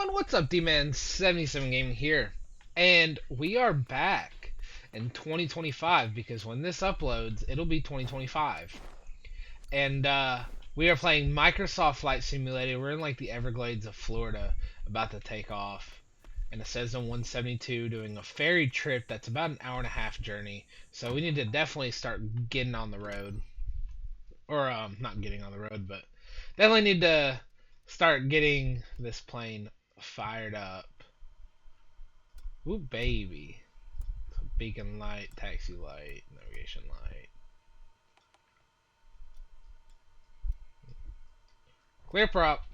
everyone, what's up? Dman77gaming here, and we are back in 2025 because when this uploads, it'll be 2025, and we are playing Microsoft Flight Simulator. We're in like the Everglades of Florida, about to take off, and it says on 172 doing a ferry trip that's about an hour and a half journey. So we need to definitely start getting on the road, or not getting on the road, but definitely need to start getting this plane fired up. Ooh, baby. Beacon light, taxi light, navigation light. Clear prop.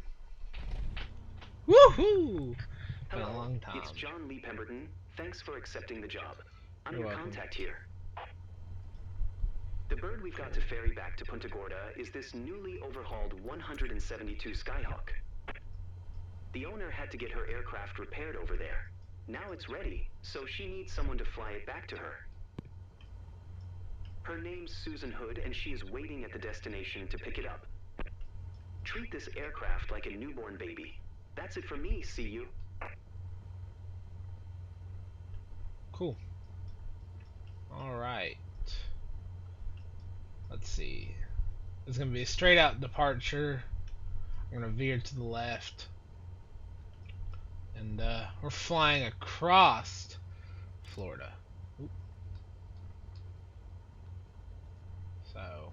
Woohoo! Been a long time. It's John Lee Pemberton. Thanks for accepting the job. I'm You're your welcome. contact here. The bird we've got to ferry back to Punta Gorda is this newly overhauled 172 Skyhawk. The owner had to get her aircraft repaired over there. Now it's ready, so she needs someone to fly it back to her. Her name's Susan Hood, and she is waiting at the destination to pick it up. Treat this aircraft like a newborn baby. That's it for me, see you. Cool. Alright. Let's see. It's going to be a straight out departure. I'm going to veer to the left. And we're flying across Florida. Oop. So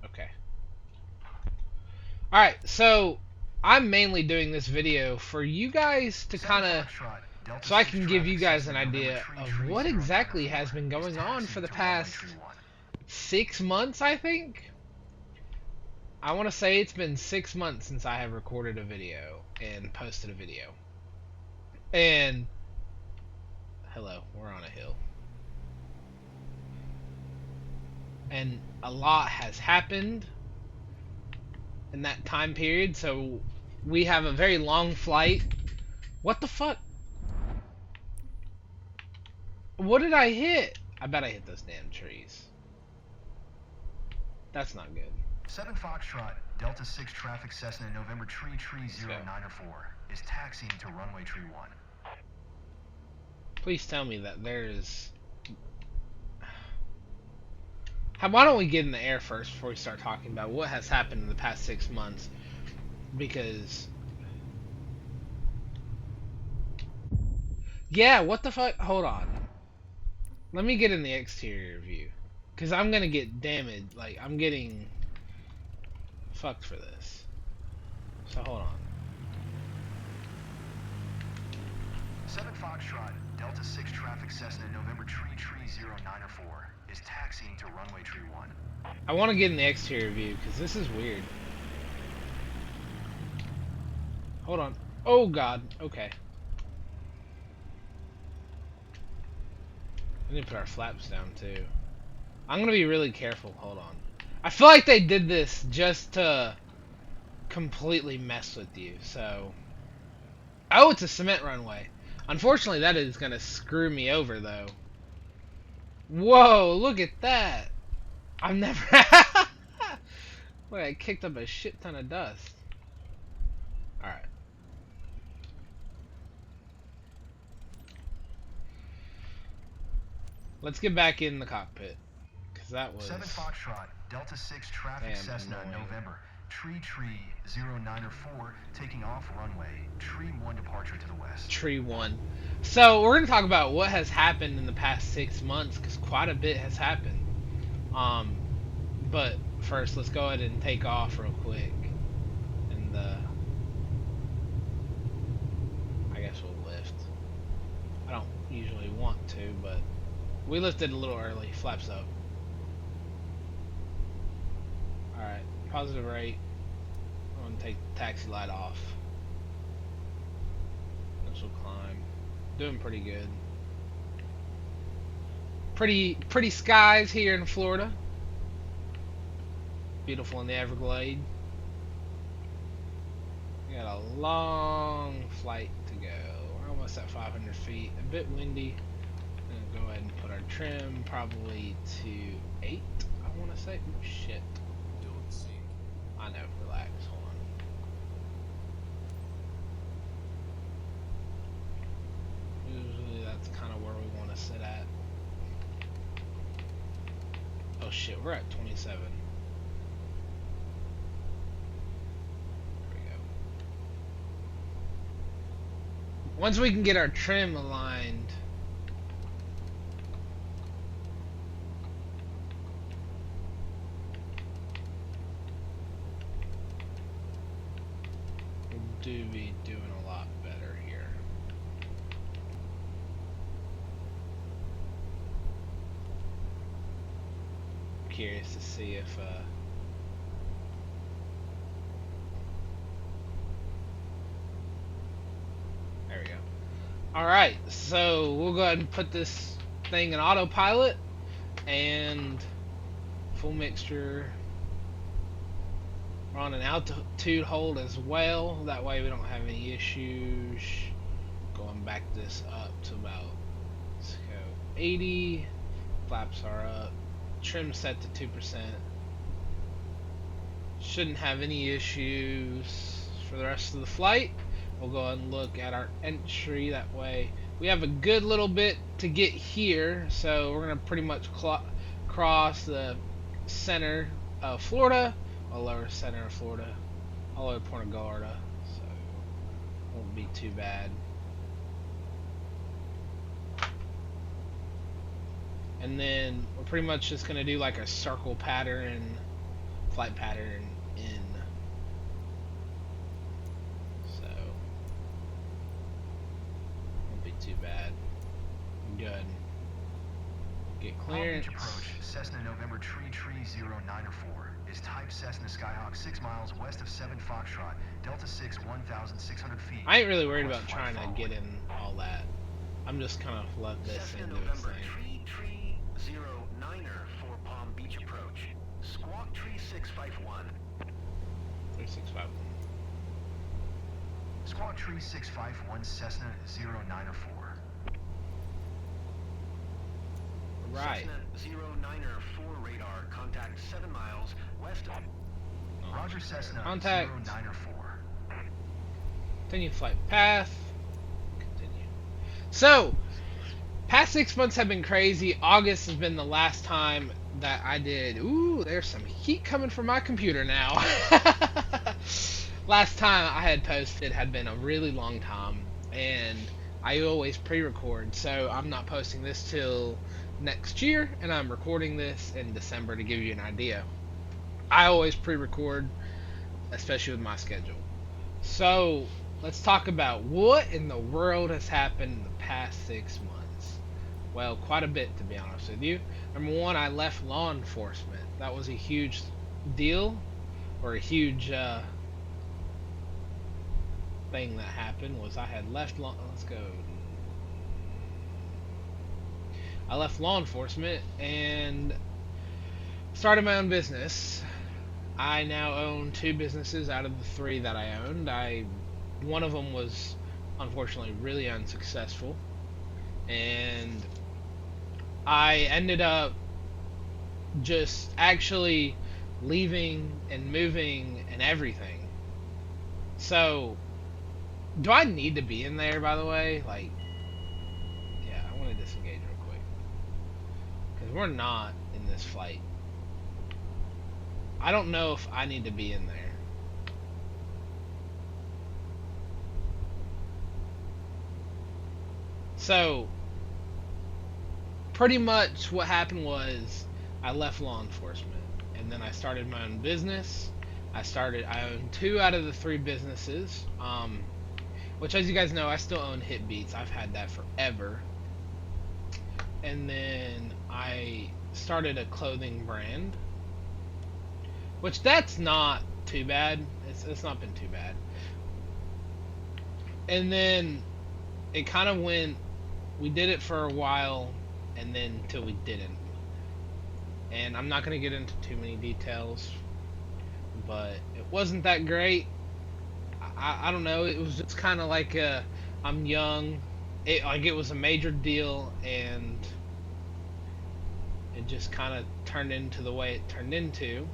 okay. Alright, so I'm mainly doing this video for you guys to kind of, so I can give you guys an idea of what exactly has been going on for the past 6 months, I think. I want to say it's been 6 months since I have recorded a video and posted a video. And, hello, we're on a hill. And a lot has happened in that time period, so we have a very long flight. What the fuck? What did I hit? I bet I hit those damn trees. That's not good. 7 Foxtrot, Delta 6 traffic Cessna November Tree 094 is taxiing to runway Tree 1. Please tell me that there's... Why don't we get in the air first before we start talking about what has happened in the past 6 months? Because... yeah, what the fuck? Hold on. Let me get in the exterior view. Because I'm going to get damaged. Like, I'm getting fucked for this. So, hold on. 7 Foxtrot, Delta 6 traffic Cessna November Tree 094 is taxiing to runway Tree 1. I want to get in the exterior view because this is weird. Hold on. Oh, God. Okay. We need to put our flaps down, too. I'm going to be really careful. Hold on. I feel like they did this just to completely mess with you, so... oh, it's a cement runway. Unfortunately, that is going to screw me over, though. Whoa, look at that. I've never... look, I kicked up a shit ton of dust. Alright. Let's get back in the cockpit. Because that was... 7 Foxtrot, Delta 6 traffic Cessna annoying. November Tree 094 taking off runway Tree 1 departure to the west. Tree 1. So we're going to talk about what has happened in the past 6 months, because quite a bit has happened. But first, let's go ahead and take off real quick. And I guess we'll lift. I don't usually want to, but we lifted a little early. Flaps up. Alright, positive rate. I'm going to take the taxi light off. Initial climb. Doing pretty good. Pretty skies here in Florida. Beautiful in the Everglades. We got a long flight to go. We're us at 500 feet. A bit windy. I'm gonna go ahead and put our trim probably to 8. I want to say. Oh shit. Don't sink. I know. Relax. Hold on. Usually that's kind of where we want to sit at. Oh shit, we're at 27. There we go. Once we can get our trim aligned, we'll be doing a lot better here. Curious to see if there we go. Alright, so we'll go ahead and put this thing in autopilot and full mixture. We're on an altitude hold as well, that way we don't have any issues. Going back this up to about, let's go 80. Flaps are up. Trim set to 2%. Shouldn't have any issues for the rest of the flight. We'll go ahead and look at our entry, that way we have a good little bit to get here, so we're gonna pretty much cross the center of Florida, or lower center of Florida, all the way to Punta Gorda, so won't be too bad. And then we're pretty much just gonna do like a circle pattern, flight pattern in. So won't be too bad. Good. Get clearance. Approach Cessna November Tree 094 is type Cessna Skyhawk 6 miles west of 7 Foxtrot, Delta 6 1,600 feet. I ain't really worried about trying to get in all that. I'm just kind of let this Cessna into its November thing. Tree 09er for Palm Beach approach. Squawk Tree 651. 3651. Squawk Tree 651 Cessna 094. Right. Cessna 09er for radar. Contact 7 miles west of. Roger Cessna Contact. 094. Continue flight path. Continue. So, past 6 months have been crazy. August has been the last time that I did. Ooh, there's some heat coming from my computer now. Last time I had posted had been a really long time, and I always pre-record, so I'm not posting this till next year, and I'm recording this in December to give you an idea. I always pre-record, especially with my schedule. So let's talk about what in the world has happened in the past 6 months. Well, quite a bit, to be honest with you. Number one, I left law enforcement. That was a huge deal, or a huge thing that happened. Was I had left law. Let's go. I left law enforcement and started my own business. I now own 2 businesses out of the 3 that I owned. One of them was unfortunately really unsuccessful, and I ended up just actually leaving and moving and everything. So, do I need to be in there, by the way? Like, yeah, I want to disengage real quick, because we're not in this flight. I don't know if I need to be in there. So, pretty much what happened was I left law enforcement, and then I started my own business. I own 2 out of the 3 businesses, which, as you guys know, I still own Hit Beats. I've had that forever. And then I started a clothing brand, which that's not too bad. It's not been too bad. And then it kind of went, we did it for a while, and then till we didn't. And I'm not going to get into too many details, but it wasn't that great. I don't know, it was just kind of like I'm young, it was a major deal, and it just kind of turned into the way it turned into.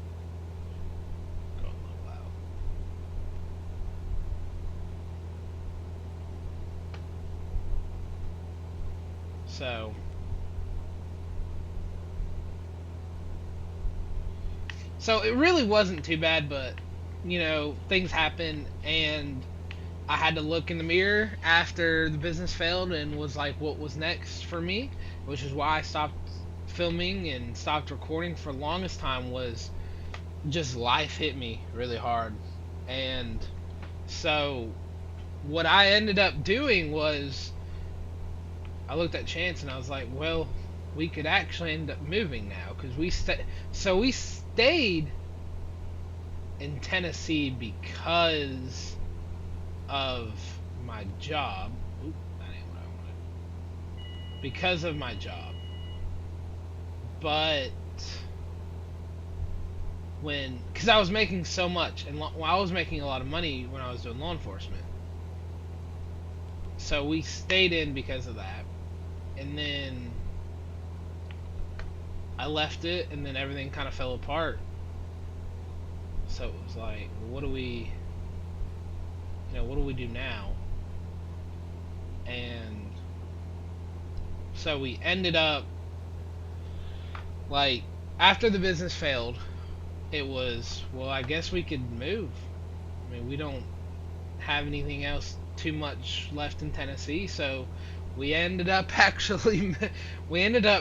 Go a little loud. So it really wasn't too bad, but you know, things happen, and I had to look in the mirror after the business failed and was like, what was next for me, which is why I stopped filming and stopped recording for the longest time. Was just life hit me really hard. And so what I ended up doing was I looked at Chance and I was like, well, we could actually end up moving now, because we stayed in Tennessee because of my job. Oop, that ain't what I wanted. Because of my job. But because I was making so much, and I was making a lot of money when I was doing law enforcement. So we stayed in because of that. And then I left it, and then everything kind of fell apart. So it was like, what do we do now? And so we ended up, like, after the business failed, it was, well, I guess we could move. I mean, we don't have anything else too much left in Tennessee, so we ended up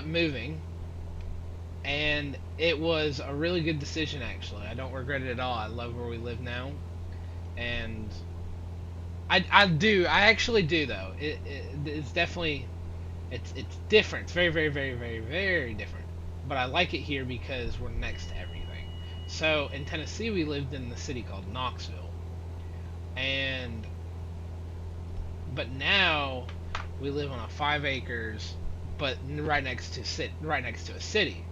moving. And it was a really good decision, actually. I don't regret it at all. I love where we live now. And I actually do, though. It's definitely, it's different. It's very, very, very, very, very different. But I like it here because we're next to everything. So in Tennessee, we lived in the city called Knoxville. But now we live on 5 acres, but right next to a city.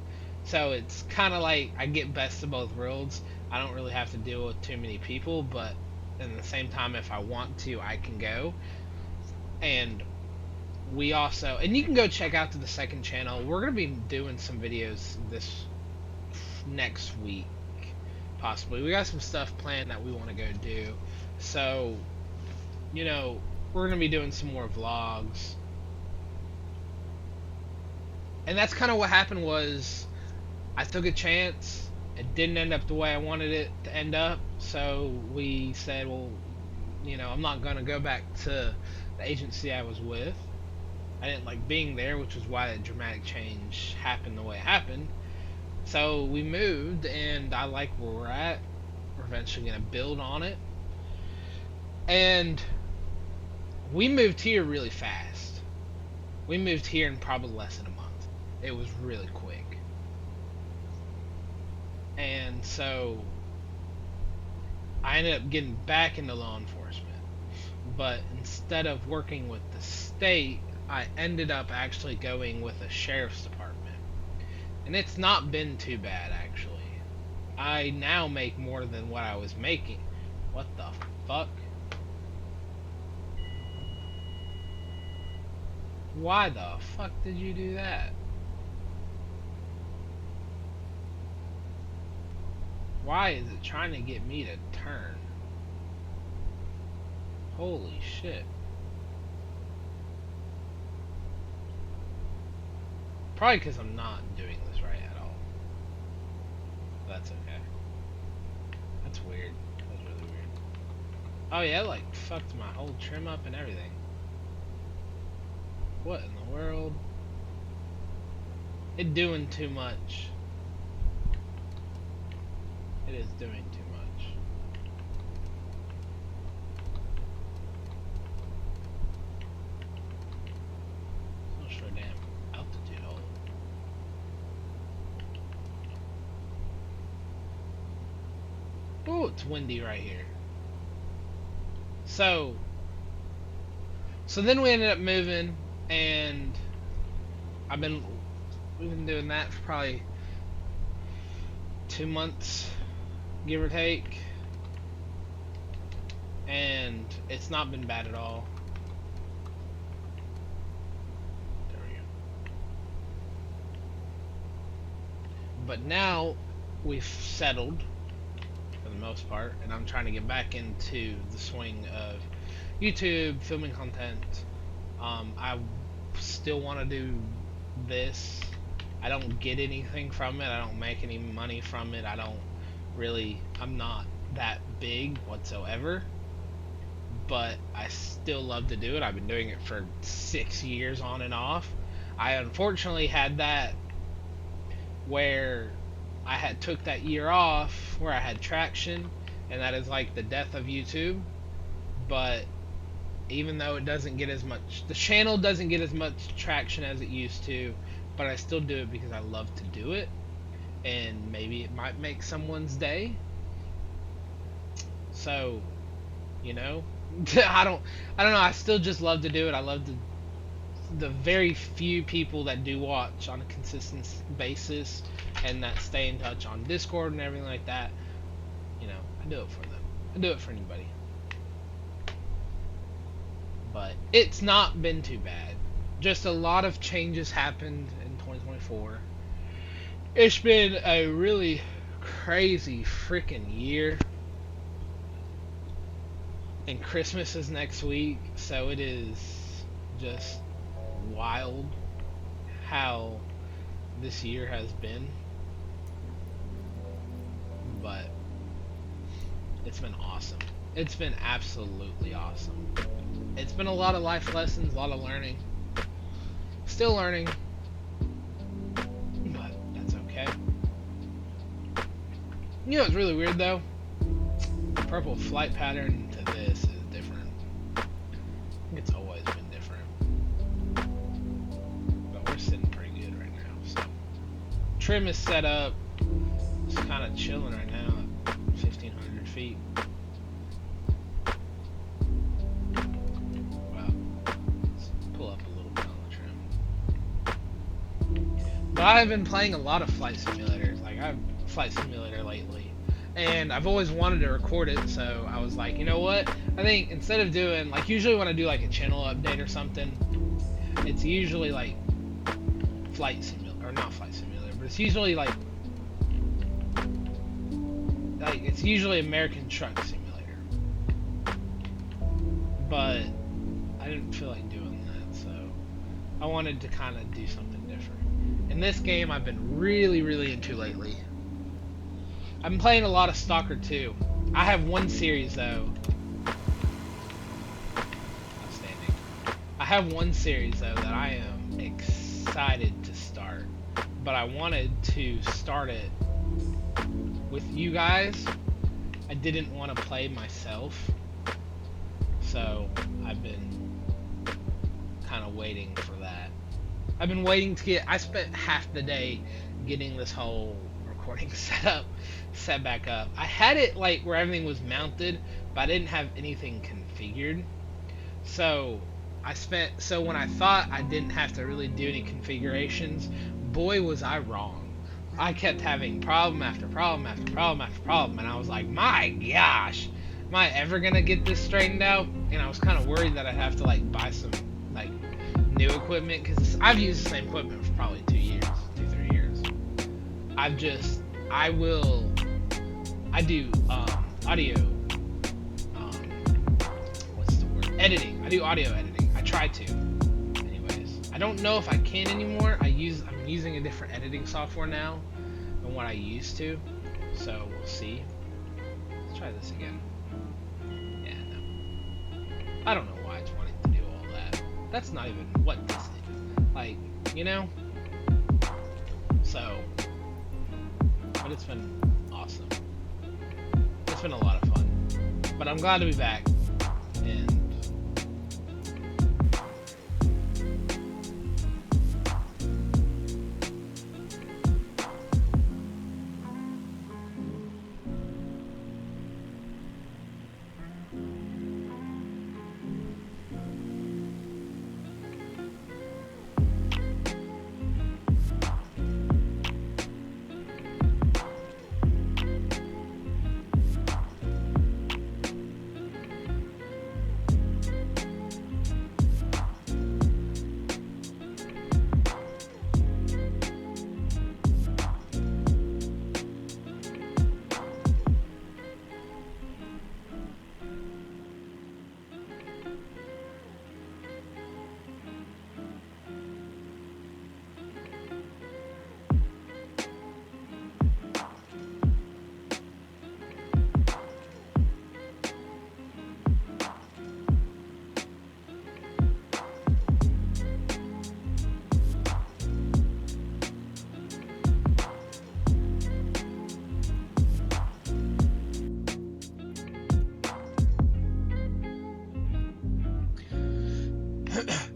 So it's kind of like I get best of both worlds. I don't really have to deal with too many people, but at the same time, if I want to, I can go. And we also, and you can go check out to the second channel. We're going to be doing some videos this next week, possibly. We got some stuff planned that we want to go do. So, you know, we're going to be doing some more vlogs. And that's kind of what happened. Was I took a chance. It didn't end up the way I wanted it to end up. So we said, well, you know, I'm not going to go back to the agency I was with. I didn't like being there, which is why the dramatic change happened the way it happened. So we moved, and I like where we're at. We're eventually going to build on it. And we moved here really fast. We moved here in probably less than a month. It was really quick. And so I ended up getting back into law enforcement. But instead of working with the state, I ended up actually going with a sheriff's department. And it's not been too bad, actually. I now make more than what I was making. What the fuck? Why the fuck did you do that? Why is it trying to get me to turn? Holy shit. Probably because I'm not doing this right at all. That's okay. That's weird. That's really weird. Oh yeah, it like fucked my whole trim up and everything. What in the world? It's doing too much. It is doing too much. Not sure damn altitude hold. Oh, it's windy right here. So then we ended up moving, and we've been doing that for probably 2 months, give or take, and it's not been bad at all. But now we've settled for the most part, and I'm trying to get back into the swing of YouTube, filming content. I still want to do this. I don't get anything from it. I don't make any money from it. I'm not that big whatsoever. But I still love to do it. I've been doing it for 6 years on and off. I unfortunately had that where I had took that year off where I had traction, and that is like the death of YouTube. But even though it doesn't get as much, the channel doesn't get as much traction as it used to, but I still do it because I love to do it, and maybe it might make someone's day. So, you know, I don't know. I still just love to do it. I love the very few people that do watch on a consistent basis and that stay in touch on Discord and everything like that. You know, I do it for them. I do it for anybody. But it's not been too bad. Just a lot of changes happened in 2024. It's been a really crazy freaking year. And Christmas is next week, so it is just wild how this year has been. But it's been awesome. It's been absolutely awesome. It's been a lot of life lessons, a lot of learning. Still learning, but that's okay. You know what's really weird though? The purple flight pattern to this is different. I think it's always been different. But we're sitting pretty good right now. So trim is set up. It's kind of chilling right now at 1,500 feet. But I've been playing a lot of flight simulators. Like, I've flight simulator lately, and I've always wanted to record it. So I was like, you know what? I think instead of doing like usually when I do like a channel update or something, it's usually like flight simulator or not flight simulator, but it's usually like it's usually American Truck Simulator. But I didn't feel like doing that, so I wanted to kind of do something different. And this game I've been really into lately. I've been playing a lot of Stalker 2. I have one series though. Outstanding. I have one series though that I am excited to start. But I wanted to start it with you guys. I didn't want to play myself. So I've been kind of waiting for that. I've been waiting to get. I spent half the day getting this whole recording set back up. I had it like where everything was mounted, but I didn't have anything configured. So when I thought I didn't have to really do any configurations, boy was I wrong. I kept having problem after problem after problem after problem, and I was like, my gosh, am I ever gonna get this straightened out? And I was kind of worried that I'd have to like buy some like new equipment, because I've used the same equipment for probably 2 years, 2-3 years. I do audio, what's the word? Editing. I do audio editing. I try to. Anyways, I don't know if I can anymore. I'm using a different editing software now than what I used to. So we'll see. Let's try this again. Yeah, no. I don't know why it's wanting to do all that. That's not even what this is. Like, you know? So, but it's been awesome. It's been a lot of fun. But I'm glad to be back. And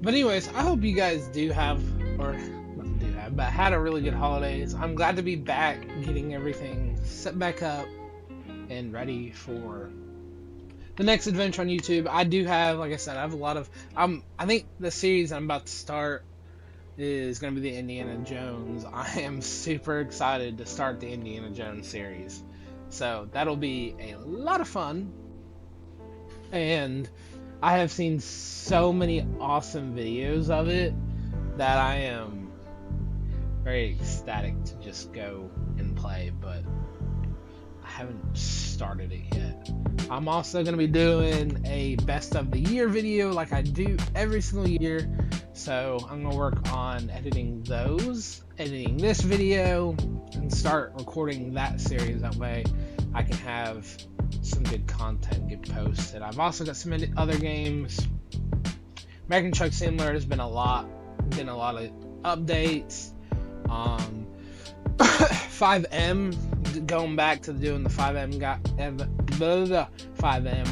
But anyways, I hope you guys do have, or not do have, but had a really good holidays. I'm glad to be back, getting everything set back up and ready for the next adventure on YouTube. I do have, like I said, I have a lot of, I think the series I'm about to start is going to be the Indiana Jones. I am super excited to start the Indiana Jones series. So that'll be a lot of fun. And I have seen so many awesome videos of it that I am very ecstatic to just go and play, but I haven't started it yet. I'm also going to be doing a best of the year video like I do every single year. So I'm going to work on editing those, editing this video, and start recording that series. That way I can have some good content get posted. I've also got some other games. American Truck Simulator has been a lot of updates. 5M, going back to doing the 5M 5M.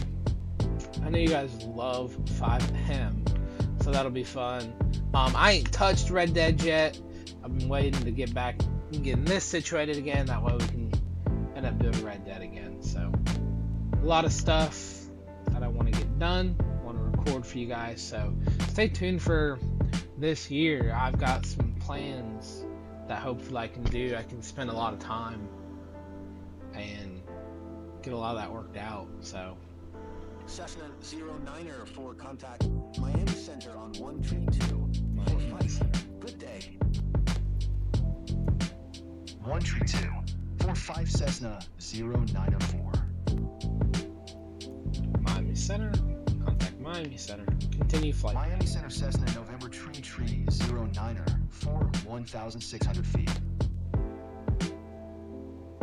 I know you guys love 5M, so that'll be fun. I ain't touched Red Dead yet. I've been waiting to get back and getting this situated again. That way we can end up doing Red Dead again. So a lot of stuff that I want to get done, want to record for you guys. So stay tuned for this year. I've got some plans that hopefully I can do. I can spend a lot of time and get a lot of that worked out. So Cessna 09er for contact Miami Center on 132. Miami Center. Good day. 132 45 Cessna 094. Miami Center. Contact Miami Center. Continue flight. Miami Center Cessna November Tree 09er for 1,600 feet.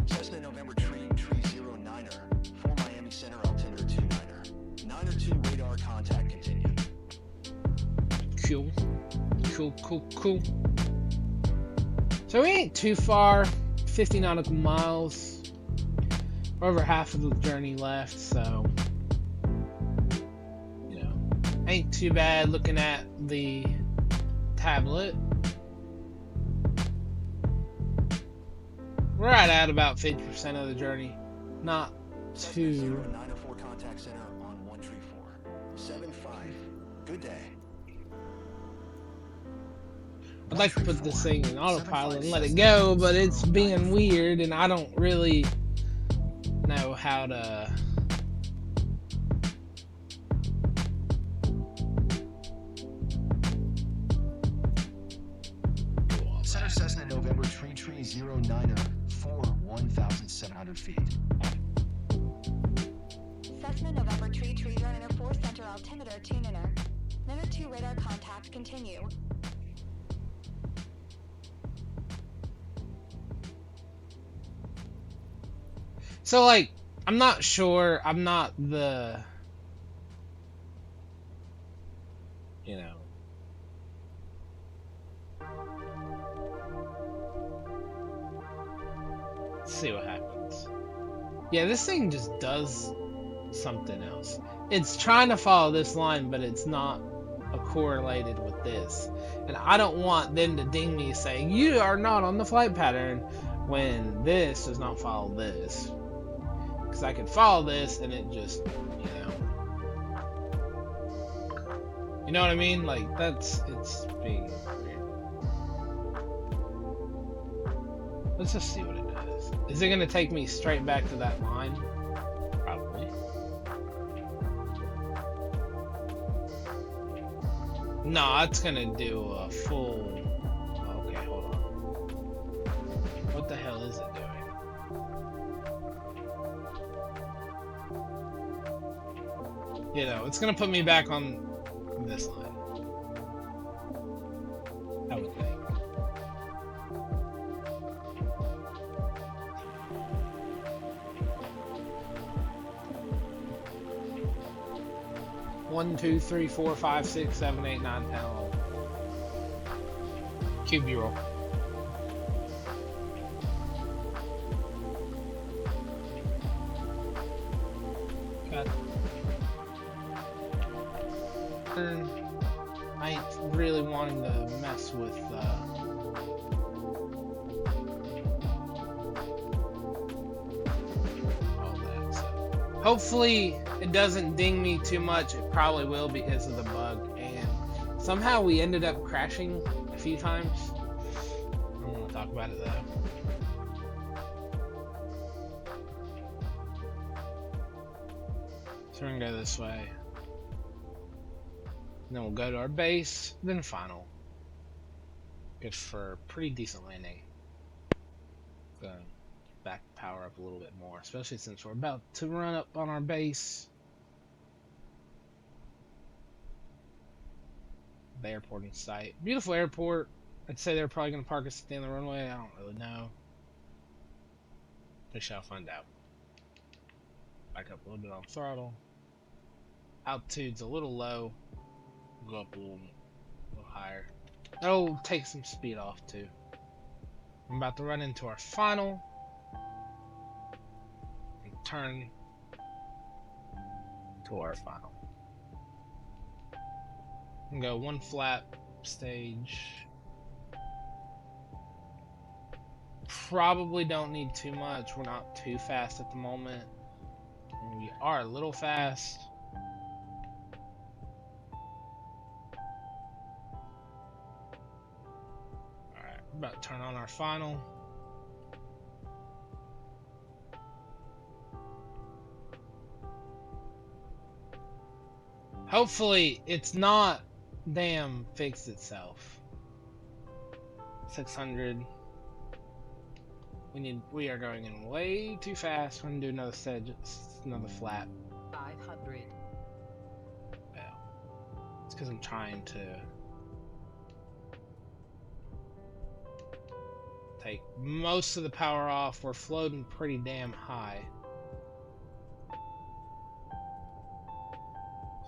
Cessna November Tree 09er for Miami Center altimeter 29er. 902 radar contact continued. Cool. So we ain't too far. 50 nautical miles. We're over half of the journey left, so ain't too bad looking at the tablet. We're at about 50% of the journey. Not too. 904 contact center on 134. 75. Good day. I'd like to put this thing in autopilot and let it go, but it's being weird and I don't really know how to. Center Cessna November Tree 09er for 1,700 feet. Cessna November Tree 09er 4 center altimeter 29er. 902 radar contact continue. So like, I'm not sure. I'm not the, Let's see what happens. Yeah, this thing just does something else. It's trying to follow this line, but it's not correlated with this. And I don't want them to ding me saying, you are not on the flight pattern, when this does not follow this. Because I could follow this and it just, you know what I mean? Like, it's being weird. Let's just see what it does. Is it going to take me straight back to that line? Probably. No, it's going to do a full... Okay, hold on. What the hell is it doing? It's going to put me back on this line. I would think. One, 2, 3, 4, 5, 6, 7, 8, 9, 10, 11. Cube B-roll. Cut. I ain't mess with all that. So hopefully it doesn't ding me too much. It probably will because of the bug, and somehow we ended up crashing a few times. I don't want to talk about it though. So we're gonna go this way. Then we'll go to our base, then final. Good for a pretty decent landing. Gonna back power up a little bit more, especially since we're about to run up on our base. The airport in sight. Beautiful airport. I'd say they're probably gonna park us at the end of the runway. I don't really know. We shall find out. Back up a little bit on throttle. Altitude's a little low. Go up a little higher. That'll take some speed off too. I'm about to run into our final and turn to our final. And go one flat stage. Probably don't need too much. We're not too fast at the moment. We are a little fast. About to turn on our final. Hopefully it's not damn fixed itself. 600. We are going in way too fast. We're gonna do another stage, another flat. 500. Well, it's because I'm trying to take most of the power off. We're floating pretty damn high.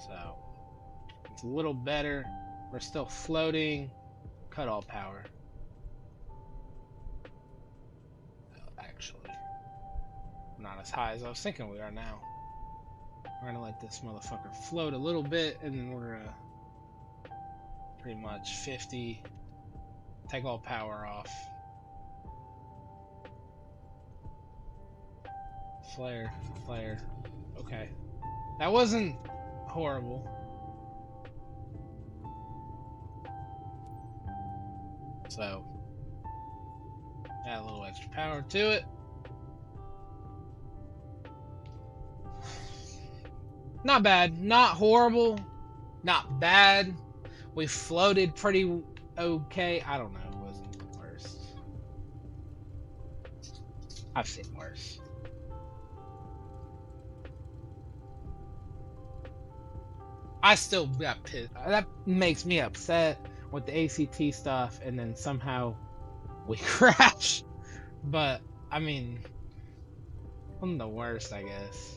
So it's a little better. We're still floating. Cut all power. Well, actually, not as high as I was thinking we are now. We're gonna let this motherfucker float a little bit, and then we're gonna pretty much 50. Take all power off. Flare. Okay. That wasn't horrible. So, add a little extra power to it. Not bad. Not horrible. Not bad. We floated pretty okay. I don't know. It wasn't the worst. I've seen worse. I still got pissed. That makes me upset with the ACT stuff, and then somehow we crash. But I mean, I'm the worst, I guess.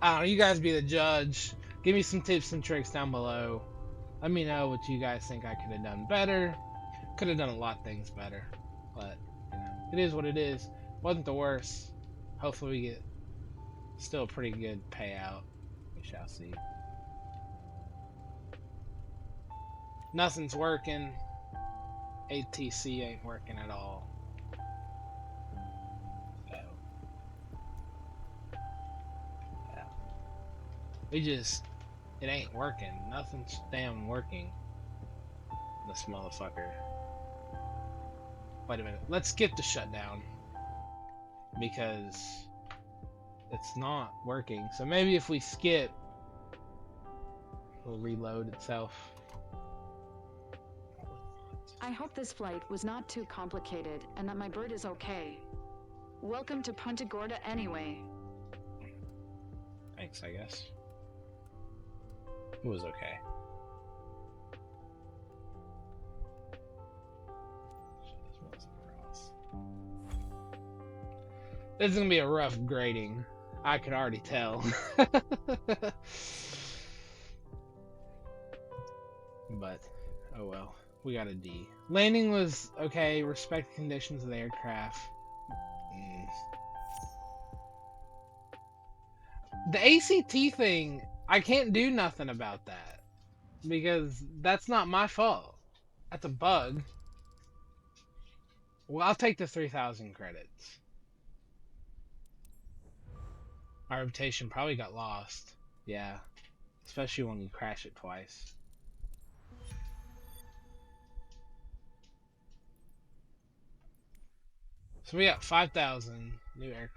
I don't know. You guys be the judge. Give me some tips and tricks down below. Let me know what you guys think I could have done better. Could have done a lot of things better, but you know, it is what it is. Wasn't the worst. Hopefully we get still a pretty good payout. We shall see. Nothing's working. ATC ain't working at all. So, yeah. It ain't working. Nothing's damn working. This motherfucker. Wait a minute. Let's skip the shutdown. Because it's not working. So maybe if we skip, it'll reload itself. I hope this flight was not too complicated and that my bird is okay. Welcome to Punta Gorda anyway. Thanks, I guess. It was okay. This is gonna be a rough grading. I could already tell. But, oh well. We got a D. Landing was okay. Respect the conditions of the aircraft. The ACT thing, I can't do nothing about that. Because that's not my fault. That's a bug. Well, I'll take the 3,000 credits. My reputation probably got lost. Yeah. Especially when you crash it twice. So we got 5,000 new air